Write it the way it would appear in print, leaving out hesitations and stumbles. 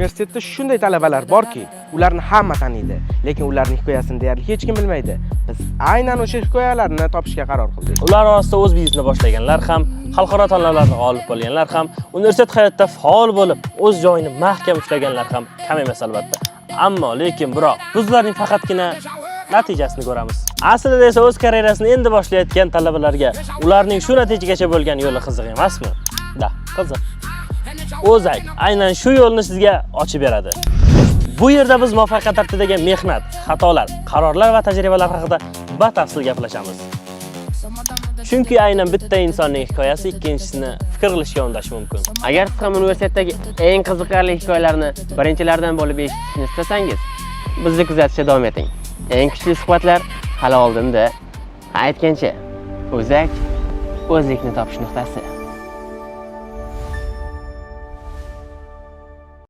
Universitetda shunday talabalar borki, ularni hamma taniydi, lekin ularning hikoyasini deyarli hech kim bilmaydi. Biz aynan o'sha hikoyalarni topishga qaror qildik. Ular orasida o'z biznesini boshlaganlar ham, xalqaro tanlovlarda g'olib bo'lganlar ham, universitet hayotida faol bo'lib, o'z joyini mahkam ushlaganlar ham kam emas albatta. Ammo lekin biroq biz ularning faqatgina natijasini ko'ramiz. Aslida esa o'z karyerasini endi boshlayotgan talabalarga ularning shu natijagacha bo'lgan yo'li qiziq emasmi? Da, qiziq. O'zak aynan shu yo'lni sizga ochib beradi. Bu yerda biz muvaffaqiyat tartibidagi mehnat, xatolar, qarorlar va tajribalar haqida batafsil gaplashamiz. Chunki aynan bitta insonning hikoyasi ikkinchisini fikr qilishga undashi mumkin. Agar siz ham universitetdagi eng qiziqarli hikoyalarni birinchilardan bo'lib eshitishni istasangiz, bizni kuzatishda davom eting. Eng kuchli suhbatlar hali oldinda. Aytgancha, O'zak o'zlikni topish nuqtasi.